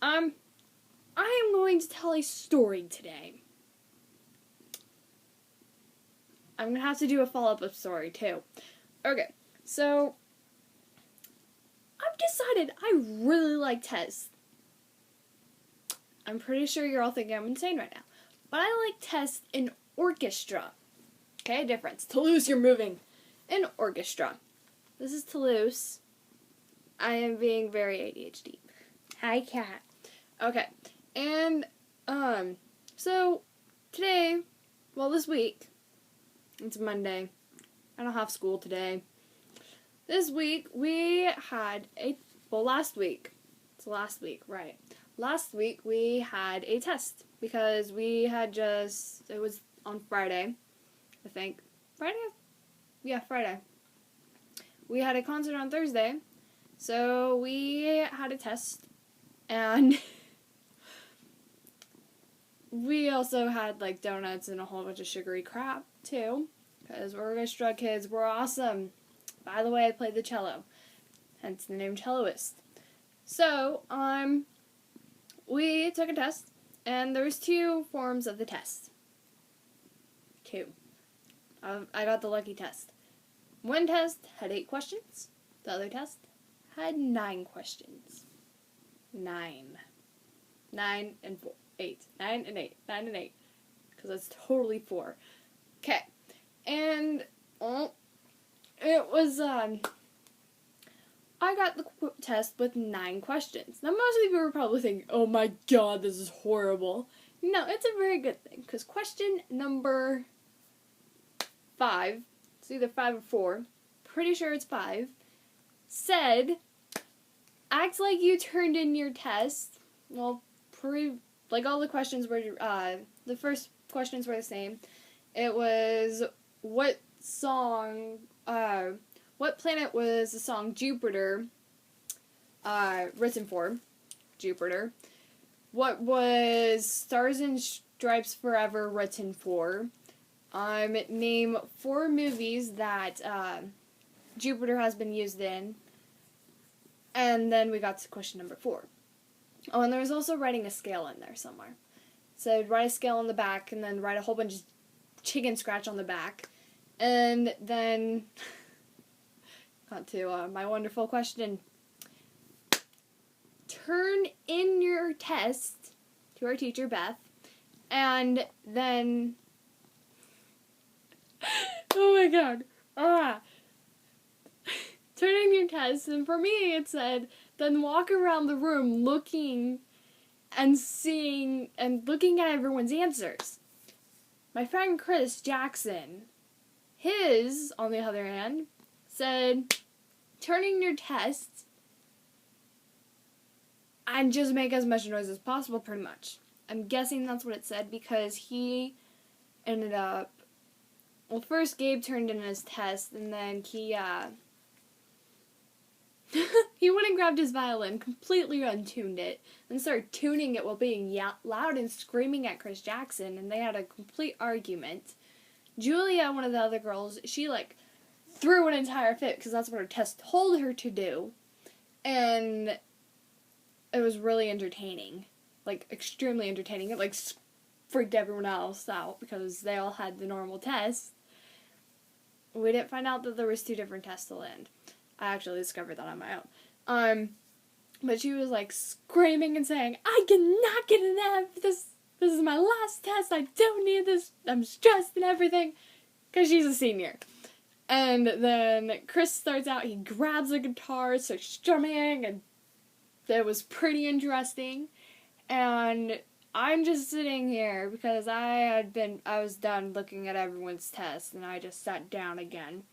I am going to tell a story today. I'm going to have to do a follow-up story, too. Okay, so I've decided I really like tests. I'm pretty sure you're all thinking I'm insane right now. But I like tests in orchestra. Okay, difference. Toulouse, you're moving. In orchestra. This is Toulouse. I am being very ADHD. Hi, cat. Okay, and, so, today, well, this week, it's Monday, I don't have school today. This week, we had last week, right. Last week, we had a test, because we had it was on Friday, I think. Friday? Yeah, Friday. We had a concert on Thursday, so we had a test, and we also had, like, donuts and a whole bunch of sugary crap, too, because we're orchestra kids, we're awesome. By the way, I played the cello, hence the name celloist. So, we took a test, and there was 2 forms of the test. 2. I got the lucky test. One test had 8 questions, the other test had 9 questions. 9 and 4. 8. 9 and 8. 9 and 8. Because that's totally 4. Okay. And, it was, I got the test with 9 questions. Now, most of you were probably thinking, oh my god, this is horrible. No, it's a very good thing. Because question number 5, it's either 5 or 4, pretty sure it's 5, said, act like you turned in your test. Well, like all the questions were, the first questions were the same. It was, what planet was the song Jupiter, written for? Jupiter. What was Stars and Stripes Forever written for? Name 4 movies that, Jupiter has been used in. And then we got to question number 4. Oh, and there was also writing a scale in there somewhere. So write a scale on the back, and then write a whole bunch of chicken scratch on the back. And then got to my wonderful question. Turn in your test to our teacher, Beth, and then oh my god. Turn in your test, and for me it said, then walk around the room looking and seeing and looking at everyone's answers. My friend Chris Jackson, his, on the other hand, said, turn in your test and just make as much noise as possible, pretty much. I'm guessing that's what it said, because he ended up, well, first Gabe turned in his test, and then he went and grabbed his violin, completely untuned it, and started tuning it while being loud and screaming at Chris Jackson, and they had a complete argument. Julia, one of the other girls, she, like, threw an entire fit, because that's what her test told her to do, and it was really entertaining. Like, extremely entertaining. It, like, freaked everyone else out, because they all had the normal test. We didn't find out that there was 2 different tests to land. I actually discovered that on my own. But she was, like, screaming and saying, I cannot get an F! This is my last test! I don't need this! I'm stressed and everything! Because she's a senior. And then Chris starts out, he grabs a guitar, starts strumming, and it was pretty interesting. And I'm just sitting here, because I was done looking at everyone's tests, and I just sat down again.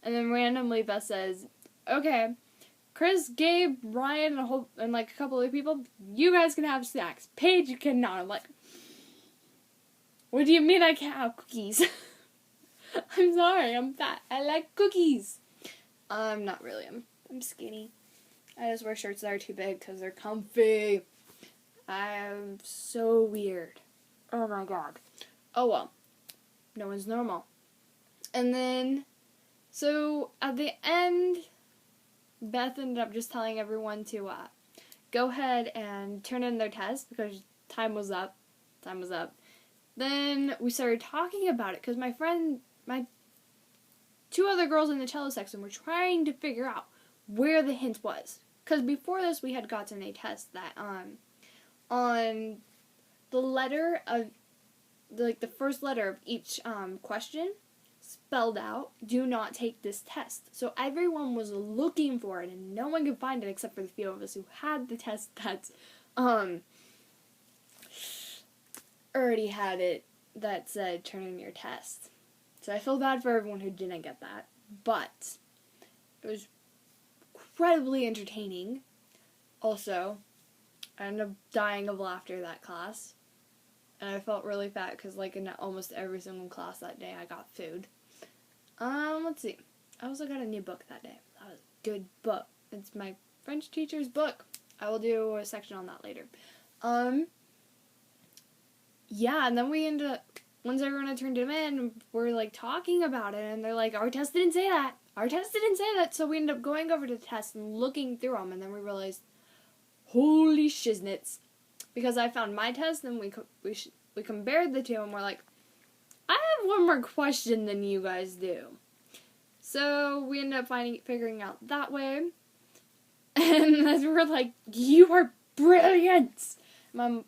And then randomly Beth says, okay, Chris, Gabe, Ryan, and like a couple other people, you guys can have snacks. Paige, you cannot. I'm like, what do you mean I can't have cookies? I'm sorry, I'm fat. I like cookies. Not really. I'm skinny. I just wear shirts that are too big because they're comfy. I'm so weird. Oh my god. Oh well. No one's normal. And then, so at the end, Beth ended up just telling everyone to go ahead and turn in their test because time was up. Then we started talking about it because my two other girls in the cello section were trying to figure out where the hint was. Because before this, we had gotten a test that on the letter of, the first letter of each question spelled out, do not take this test. So everyone was looking for it, and no one could find it except for the few of us who had the test that already had it that said turn in your test. So I feel bad for everyone who didn't get that, but it was incredibly entertaining. Also, I ended up dying of laughter that class, and I felt really fat because, like, in almost every single class that day, I got food. Let's see. I also got a new book that day. That was a good book. It's my French teacher's book. I will do a section on that later. Yeah, and then we ended up, once everyone had turned them in, we're, like, talking about it, and they're like, our test didn't say that. Our test didn't say that. So we ended up going over to the test and looking through them, and then we realized, holy shiznits. Because I found my test, and we compared the two, and we're like, I have one more question than you guys do. So we ended up figuring out that way. And then we're like, you are brilliant!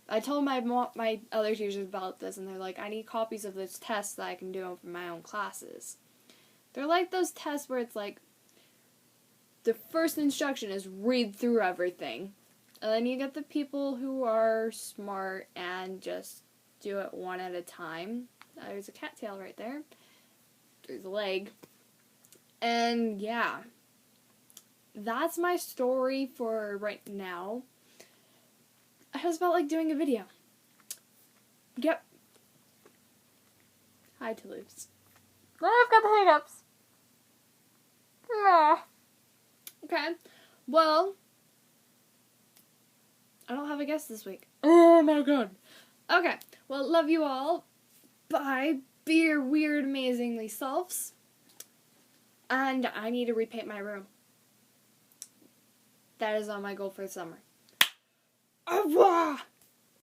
I told my other teachers about this, and they're like, I need copies of those tests that I can do for my own classes. They're like those tests where it's like, the first instruction is read through everything. And then you get the people who are smart and just do it one at a time. There's a cattail right there. There's a leg. And yeah. That's my story for right now. I just felt like doing a video. Yep. Hi, Toulouse. I've got the hiccups. Okay. Well, I don't have a guest this week. Oh my god. Okay. Well, love you all. Bye. Be your weird, amazingly selves. And I need to repaint my room. That is on my goal for the summer. Au revoir!